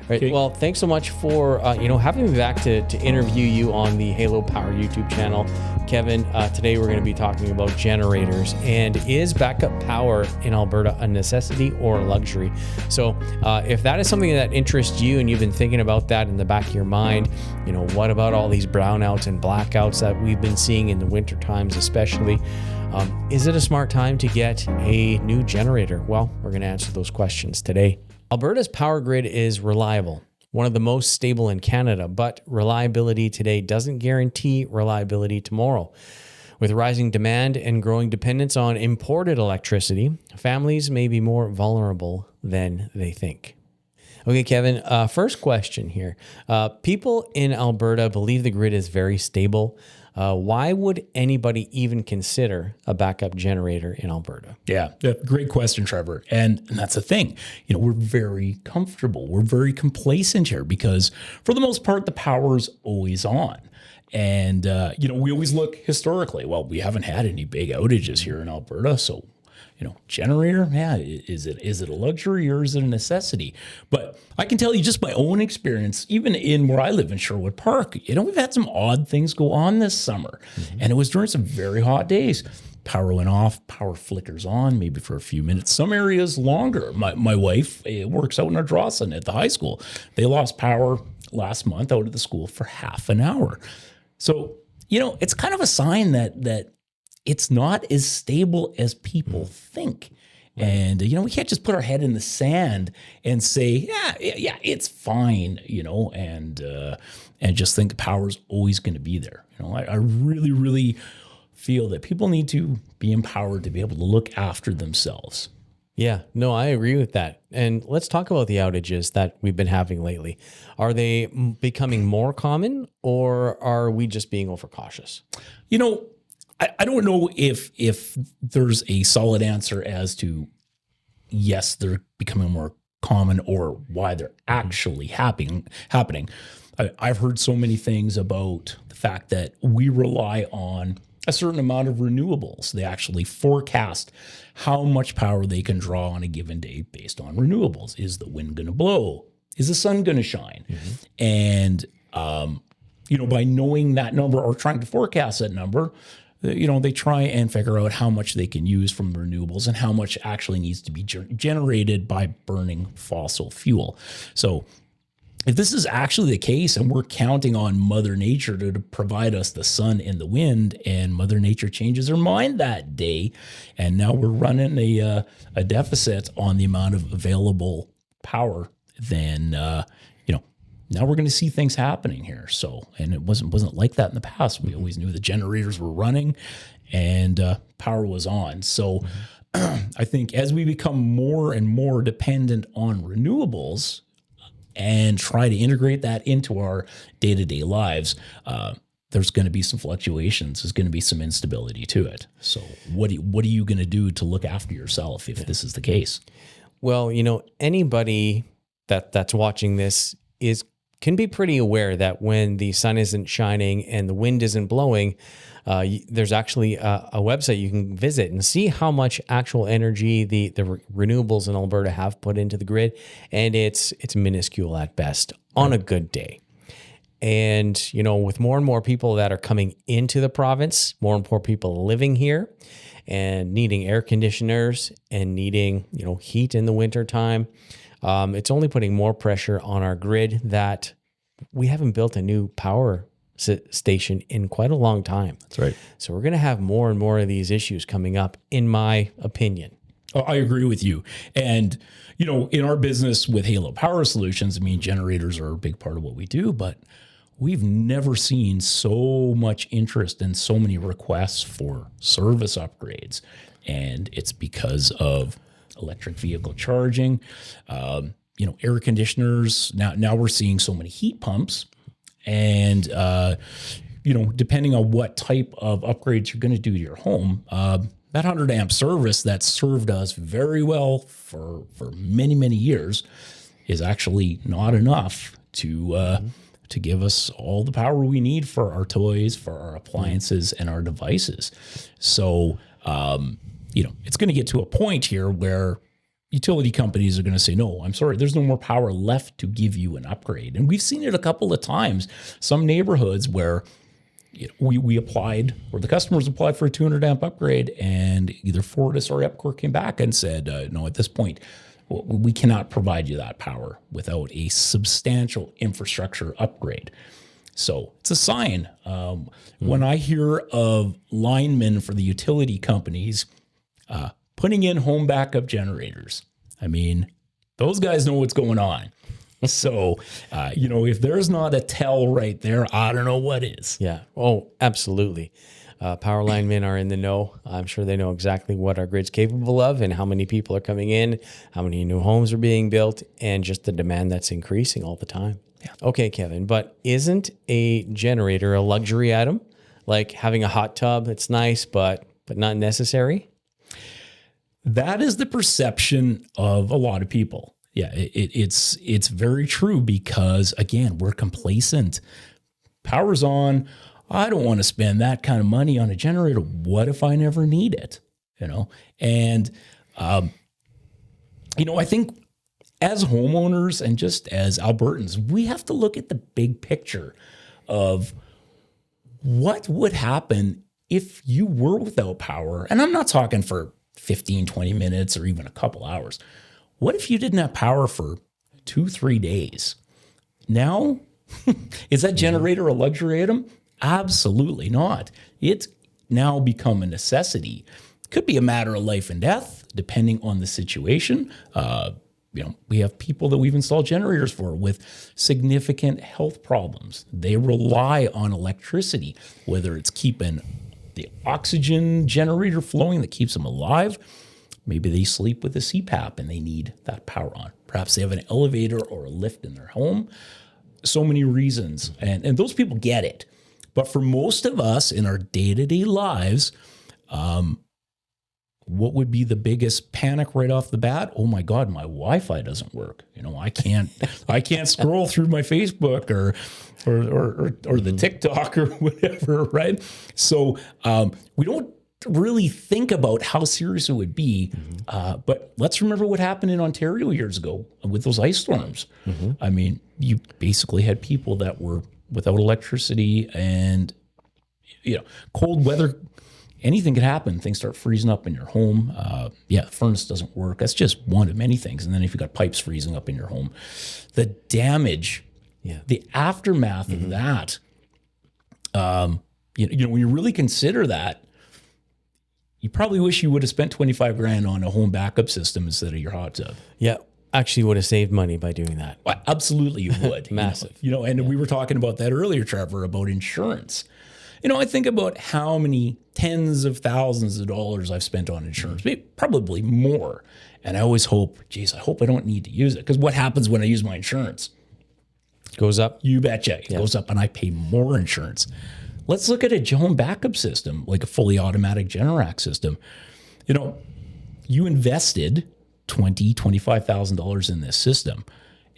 Right. Okay. Well, thanks so much for having me back to interview you on the Halo Power YouTube channel, Kevin. Today we're going to be talking about generators, and is backup power in Alberta a necessity or a luxury? So, if that is something that interests you and you've been thinking about that in the back of your mind, what about all these brownouts and blackouts that we've been seeing in the winter times, especially? Is it a smart time to get a new generator? Well, we're going to answer those questions today. Alberta's power grid is reliable, one of the most stable in Canada, but reliability today doesn't guarantee reliability tomorrow. With rising demand and growing dependence on imported electricity, families may be more vulnerable than they think. Okay, Kevin, first question here. People in Alberta believe the grid is very stable. Why would anybody even consider a backup generator in Alberta? Yeah, great question, Trevor. And that's the thing. We're very comfortable. We're very complacent here because for the most part, the power's always on. And, we always look historically. Well, we haven't had any big outages here in Alberta. So, generator, yeah, is it a luxury or is it a necessity? But I can tell you just my own experience, even in where I live in Sherwood Park, we've had some odd things go on this summer. And it was during some very hot days. Power went off, power flickers on, maybe for a few minutes. Some areas longer. My wife works out in Ardrossan at the high school. They lost power last month out of the school for half an hour. So, it's kind of a sign that it's not as stable as people think. Right. And, we can't just put our head in the sand and say, yeah, it's fine, and just think power's always going to be there. I really, really feel that people need to be empowered to be able to look after themselves. Yeah, no, I agree with that. And let's talk about the outages that we've been having lately. Are they becoming more common, or are we just being overcautious? I don't know if there's a solid answer as to, yes, they're becoming more common or why they're actually happening. I've heard so many things about the fact that we rely on a certain amount of renewables. They actually forecast how much power they can draw on a given day based on renewables. Is the wind going to blow? Is the sun going to shine? And, by knowing that number or trying to forecast that number, they try and figure out how much they can use from renewables and how much actually needs to be generated by burning fossil fuel. So if this is actually the case and we're counting on Mother Nature to provide us the sun and the wind, and Mother Nature changes her mind that day, and now we're running a deficit on the amount of available power, then now we're going to see things happening here. So, and it wasn't like that in the past. We always knew the generators were running and power was on. So I think as we become more and more dependent on renewables and try to integrate that into our day-to-day lives, there's going to be some fluctuations. There's going to be some instability to it. So what are you going to do to look after yourself if this is the case? Well, anybody that's watching this can be pretty aware that when the sun isn't shining and the wind isn't blowing, there's actually a website you can visit and see how much actual energy the renewables in Alberta have put into the grid, and it's minuscule at best on a good day. And with more and more people that are coming into the province, more and more people living here and needing air conditioners and needing heat in the winter time, it's only putting more pressure on our grid that we haven't built a new power station in quite a long time. That's right. So we're going to have more and more of these issues coming up, in my opinion. Oh, I agree with you. And, in our business with Halo Power Solutions, generators are a big part of what we do, but we've never seen so much interest and so many requests for service upgrades. And it's because of electric vehicle charging, air conditioners. Now we're seeing so many heat pumps, and depending on what type of upgrades you're going to do to your home, that 100 amp service that served us very well for many, many years is actually not enough to give us all the power we need for our toys, for our appliances, and our devices. So, it's going to get to a point here where utility companies are going to say, no, I'm sorry, there's no more power left to give you an upgrade. And we've seen it a couple of times. Some neighborhoods where we applied, or the customers applied for a 200 amp upgrade, and either Fortis or EPCOR came back and said, no, at this point, we cannot provide you that power without a substantial infrastructure upgrade. So it's a sign. When I hear of linemen for the utility companies putting in home backup generators, I mean, those guys know what's going on. So, if there's not a tell right there, I don't know what is. Yeah. Oh, absolutely. Power linemen are in the know. I'm sure they know exactly what our grid's capable of and how many people are coming in, how many new homes are being built, and just the demand that's increasing all the time. Yeah. Okay, Kevin, but isn't a generator a luxury item? Like having a hot tub, it's nice, but not necessary? That is the perception of a lot of people. Yeah, it's very true because, again, we're complacent. Power's on. I don't want to spend that kind of money on a generator. What if I never need it? And, I think as homeowners and just as Albertans, we have to look at the big picture of what would happen if you were without power. And I'm not talking for 15, 20 minutes or even a couple hours. What if you didn't have power for 2-3 days? Now, is that generator a luxury item? Absolutely not. It's now become a necessity. Could be a matter of life and death, depending on the situation. We have people that we've installed generators for with significant health problems. They rely on electricity, whether it's keeping the oxygen generator flowing that keeps them alive. Maybe they sleep with a CPAP and they need that power on. Perhaps they have an elevator or a lift in their home. So many reasons. And those people get it. But for most of us in our day-to-day lives, what would be the biggest panic right off the bat? Oh my God, my Wi-Fi doesn't work. I can't scroll through my Facebook or the TikTok or whatever, right? So we don't really think about how serious it would be. But let's remember what happened in Ontario years ago with those ice storms. I mean, you basically had people that were without electricity and, cold weather, anything could happen. Things start freezing up in your home. The furnace doesn't work. That's just one of many things. And then if you've got pipes freezing up in your home, the damage, the aftermath of that, when you really consider that, you probably wish you would have spent $25,000 on a home backup system instead of your hot tub. Yeah. Actually would have saved money by doing that. Well, absolutely you would. Massive. We were talking about that earlier, Trevor, about insurance. I think about how many tens of thousands of dollars I've spent on insurance, maybe probably more. And I always hope, I hope I don't need to use it. Because what happens when I use my insurance? Goes up. You betcha. It goes up and I pay more insurance. Let's look at a home backup system, like a fully automatic Generac system. You invested $20,000, $25,000 in this system,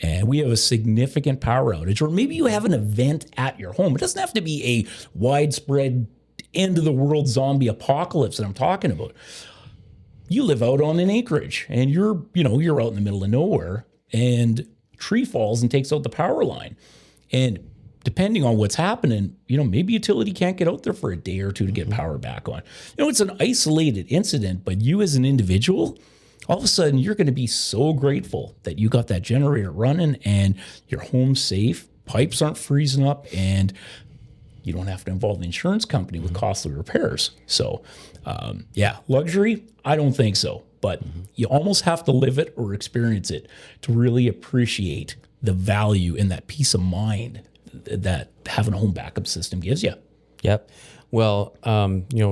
and we have a significant power outage, or maybe you have an event at your home. It doesn't have to be a widespread end of the world zombie apocalypse that I'm talking about. You live out on an acreage and you're out in the middle of nowhere and a tree falls and takes out the power line. And depending on what's happening, maybe utility can't get out there for a day or two to get power back on. It's an isolated incident, but you as an individual, all of a sudden you're going to be so grateful that you got that generator running and your home's safe, pipes aren't freezing up, and you don't have to involve the insurance company with costly repairs. So, luxury? I don't think so. But you almost have to live it or experience it to really appreciate the value and that peace of mind that having a home backup system gives you. Yep. Well,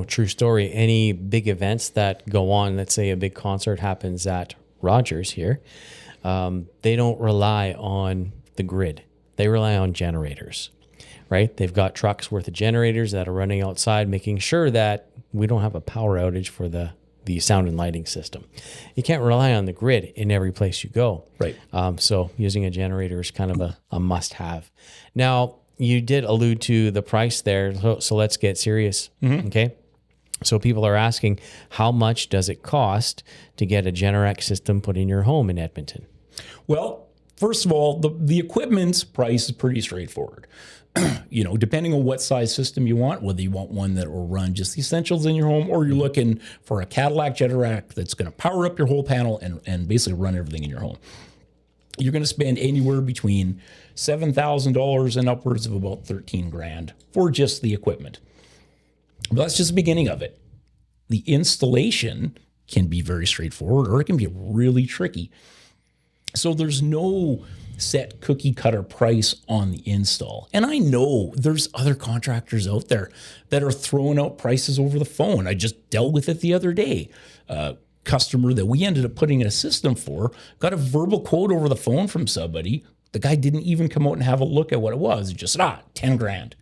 true story. Any big events that go on, let's say a big concert happens at Rogers here, they don't rely on the grid. They rely on generators, right? They've got trucks worth of generators that are running outside, making sure that we don't have a power outage for the sound and lighting system. You can't rely on the grid in every place you go. Right. So using a generator is kind of a must-have. Now, you did allude to the price there, so let's get serious. Okay. So people are asking, how much does it cost to get a Generac system put in your home in Edmonton? Well, first of all, the equipment price is pretty straightforward. Depending on what size system you want, whether you want one that will run just the essentials in your home, or you're looking for a Cadillac Generac that's going to power up your whole panel and basically run everything in your home, you're going to spend anywhere between $7,000 and upwards of about $13,000 for just the equipment. But that's just the beginning of it. The installation can be very straightforward, or it can be really tricky. So there's no set cookie cutter price on the install. And I know there's other contractors out there that are throwing out prices over the phone. I just dealt with it the other day. Customer that we ended up putting in a system for got a verbal quote over the phone from somebody. The guy didn't even come out and have a look at what it was. He just said, $10,000.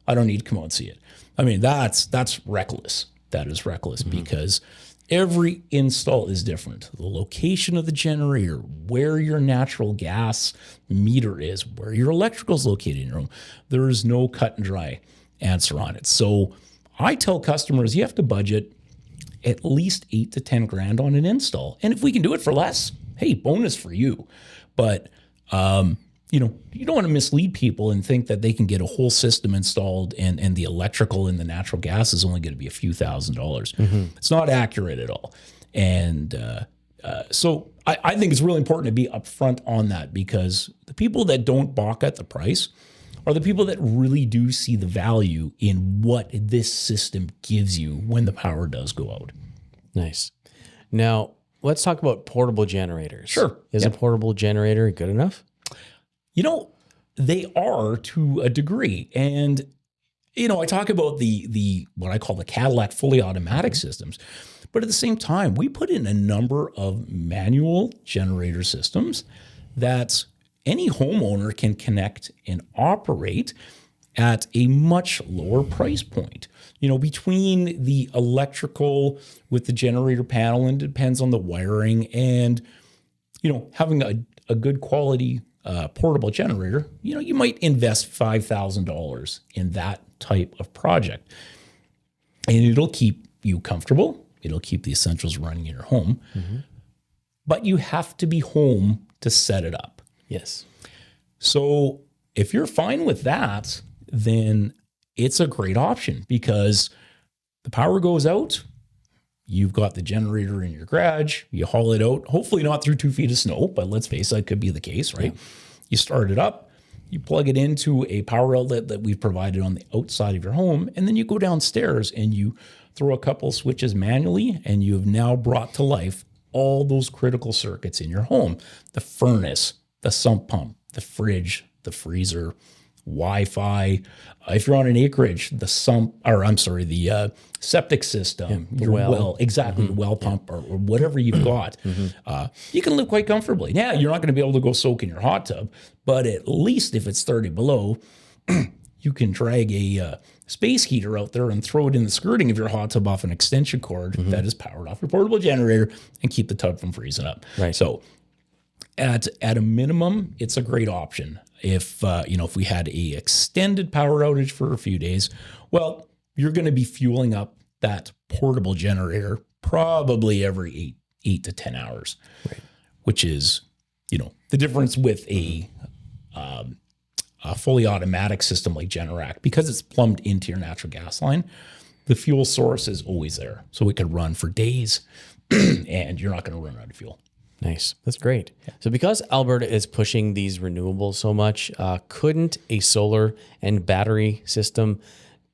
I don't need to come out and see it. I mean, that's reckless. That is reckless because every install is different. The location of the generator, where your natural gas meter is, where your electrical is located in your home. There is no cut and dry answer on it. So I tell customers you have to budget at least $8,000 to $10,000 on an install. And if we can do it for less, hey, bonus for you. But you don't want to mislead people and think that they can get a whole system installed and the electrical and the natural gas is only going to be a few $1,000s. It's not accurate at all. And so I think it's really important to be upfront on that, because the people that don't balk at the price are the people that really do see the value in what this system gives you when the power does go out. Nice. Now, let's talk about portable generators. Sure. Is a portable generator good enough? They are to a degree. And, I talk about the what I call the Cadillac fully automatic systems. But at the same time, we put in a number of manual generator systems that any homeowner can connect and operate at a much lower price point. Between the electrical with the generator panel, and it depends on the wiring, and, having a good quality portable generator, you might invest $5,000 in that type of project. And it'll keep you comfortable. It'll keep the essentials running in your home. But you have to be home to set it up. Yes. So if you're fine with that, then it's a great option, because the power goes out. You've got the generator in your garage, you haul it out, hopefully not through 2 feet of snow, but let's face it, that could be the case, right? Yeah. You start it up, you plug it into a power outlet that we've provided on the outside of your home, and then you go downstairs and you throw a couple switches manually, and you have now brought to life all those critical circuits in your home. The furnace, the sump pump, the fridge, the freezer, Wi-Fi. If you're on an acreage, the septic system, your well, the well pump, or whatever you've got, you can live quite comfortably. Now, you're not going to be able to go soak in your hot tub, but at least if it's 30 below, you can drag a space heater out there and throw it in the skirting of your hot tub off an extension cord that is powered off your portable generator and keep the tub from freezing up. Right. So at a minimum, it's a great option. If we had a extended power outage for a few days, well, you're going to be fueling up that portable generator probably every 8 to 10 hours, right, which is, the difference with a fully automatic system like Generac, because it's plumbed into your natural gas line. The fuel source is always there, so it could run for days, and you're not going to run out of fuel. Nice. That's great. So because Alberta is pushing these renewables so much, couldn't a solar and battery system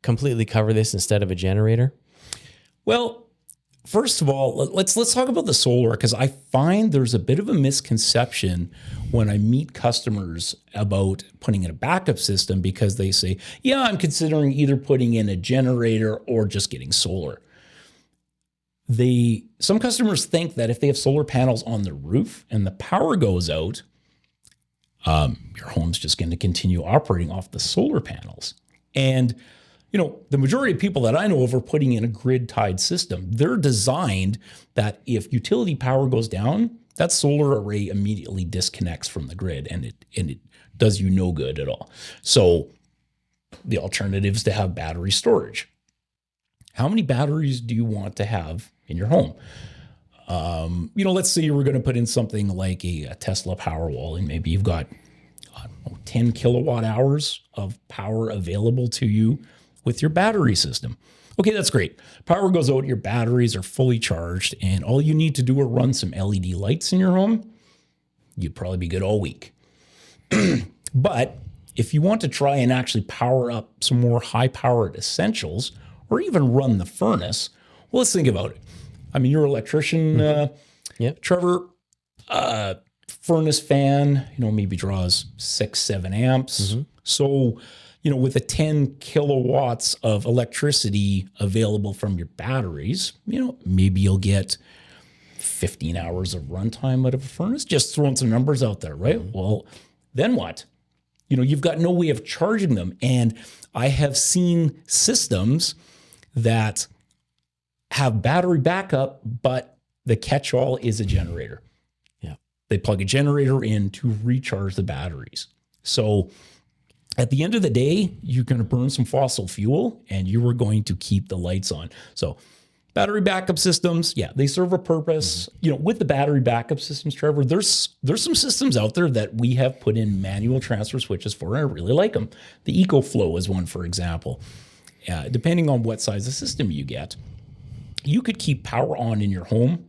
completely cover this instead of a generator? Well, first of all, let's talk about the solar, because I find there's a bit of a misconception when I meet customers about putting in a backup system, because they say, yeah, I'm considering either putting in a generator or just getting solar. Some customers think that if they have solar panels on the roof and the power goes out, your home's just going to continue operating off the solar panels. And, the majority of people that I know of are putting in a grid-tied system. They're designed that if utility power goes down, that solar array immediately disconnects from the grid, and it does you no good at all. So the alternative is to have battery storage. how many batteries do you want to have in your home? Let's say you were going to put in something like a Tesla Powerwall, and maybe you've got 10 kilowatt hours of power available to you with your battery system. Okay, that's great. Power goes out, your batteries are fully charged, and all you need to do are run some LED lights in your home. You'd probably be good all week. But if you want to try and actually power up some more high-powered essentials, or even run the furnace, well, let's think about it. I mean, you're an electrician, Trevor. Furnace fan, maybe draws 6-7 amps. So, with a 10 kilowatts of electricity available from your batteries, maybe you'll get 15 hours of runtime out of a furnace. Just throwing some numbers out there, right? Well, then what? You've got no way of charging them. And I have seen systems that have battery backup, but the catch-all is a generator. They plug a generator in to recharge the batteries. So at the end of the day, you're going to burn some fossil fuel and you are going to keep the lights on. So battery backup systems, they serve a purpose. With the battery backup systems, Trevor, there's some systems out there that we have put in manual transfer switches for, and I really like them. The EcoFlow is one, for example. Depending on what size of system you get, you could keep power on in your home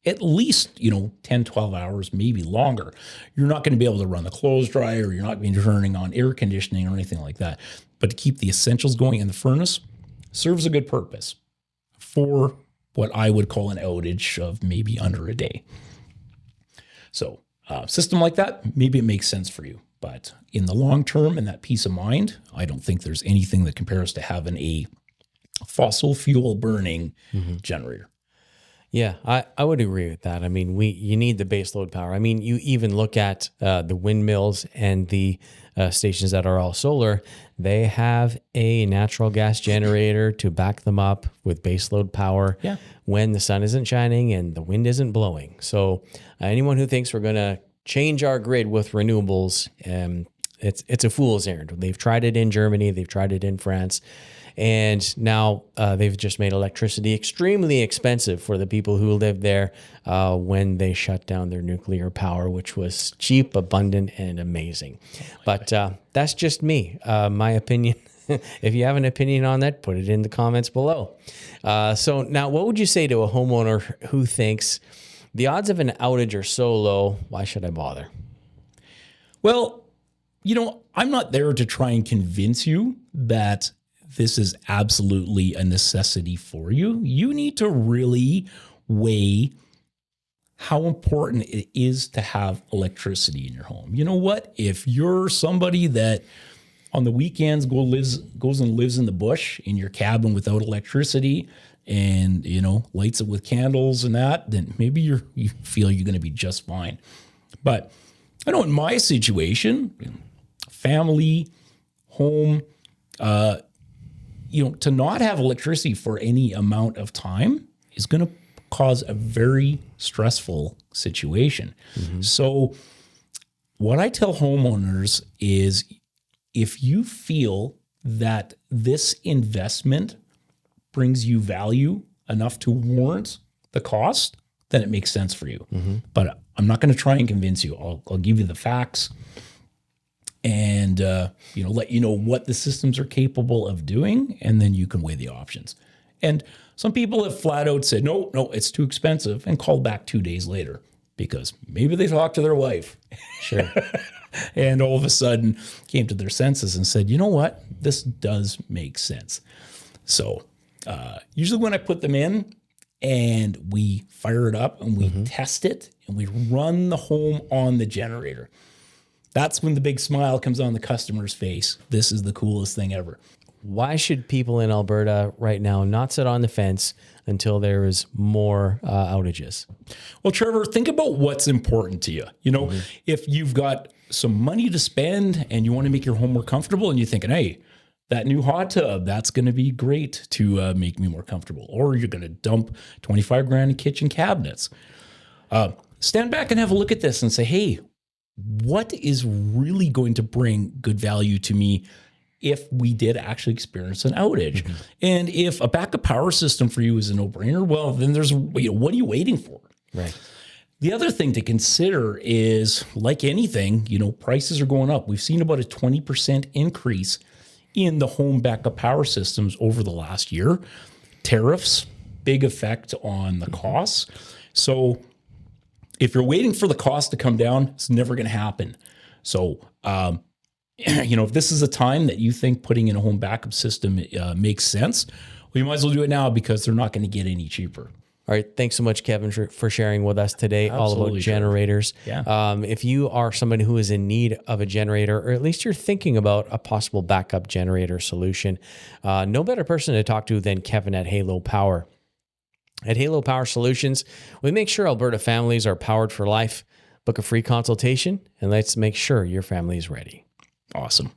at least, 10, 12 hours, maybe longer. You're not going to be able to run the clothes dryer. You're not going to be turning on air conditioning or anything like that. But to keep the essentials going in the furnace serves a good purpose for what I would call an outage of maybe under a day. So system like that, maybe it makes sense for you. But in the long term and that peace of mind, I don't think there's anything that compares to having a fossil fuel burning generator. Yeah, I would agree with that. I mean, you need the base load power. I mean, you even look at the windmills and the stations that are all solar. They have a natural gas generator to back them up with base load power when the sun isn't shining and the wind isn't blowing. So anyone who thinks we're going to change our grid with renewables, it's a fool's errand. They've tried it in Germany. They've tried it in France. And now they've just made electricity extremely expensive for the people who live there when they shut down their nuclear power, which was cheap, abundant, and amazing. But that's just me, my opinion. If you have an opinion on that, put it in the comments below. So now, what would you say to a homeowner who thinks the odds of an outage are so low, why should I bother? Well, I'm not there to try and convince you that this is absolutely a necessity for you. You need to really weigh how important it is to have electricity in your home. You know what? If you're somebody that on the weekends goes and lives in the bush in your cabin without electricity and, lights it with candles and that, then maybe you feel you're going to be just fine. But I know in my situation, family, home, to not have electricity for any amount of time is going to cause a very stressful situation. So what I tell homeowners is if you feel that this investment brings you value enough to warrant the cost, then it makes sense for you. But I'm not going to try and convince you. I'll give you the facts and let you know what the systems are capable of doing, and then you can weigh the options. And some people have flat out said, no, it's too expensive, and called back 2 days later because maybe they talked to their wife. Sure. And all of a sudden came to their senses and said, you know what? This does make sense. So usually when I put them in and we fire it up and we test it and we run the home on the generator, that's when the big smile comes on the customer's face. This is the coolest thing ever. Why should people in Alberta right now not sit on the fence until there is more outages? Well, Trevor, think about what's important to you. If you've got some money to spend and you want to make your home more comfortable and you're thinking, hey, that new hot tub, that's going to be great to make me more comfortable. Or you're going to dump 25 grand in kitchen cabinets. Stand back and have a look at this and say, hey, what is really going to bring good value to me if we did actually experience an outage. And if a backup power system for you is a no-brainer, well, then there's, what are you waiting for? Right. The other thing to consider is, like anything, prices are going up. We've seen about a 20% increase in the home backup power systems over the last year. Tariffs, big effect on the costs. So if you're waiting for the cost to come down, it's never going to happen. So, if this is a time that you think putting in a home backup system makes sense, well, you might as well do it now because they're not going to get any cheaper. All right. Thanks so much, Kevin, for sharing with us today all about generators. Yeah. If you are somebody who is in need of a generator, or at least you're thinking about a possible backup generator solution, no better person to talk to than Kevin at Halo Power. At Halo Power Solutions, we make sure Alberta families are powered for life. Book a free consultation, and let's make sure your family is ready. Awesome.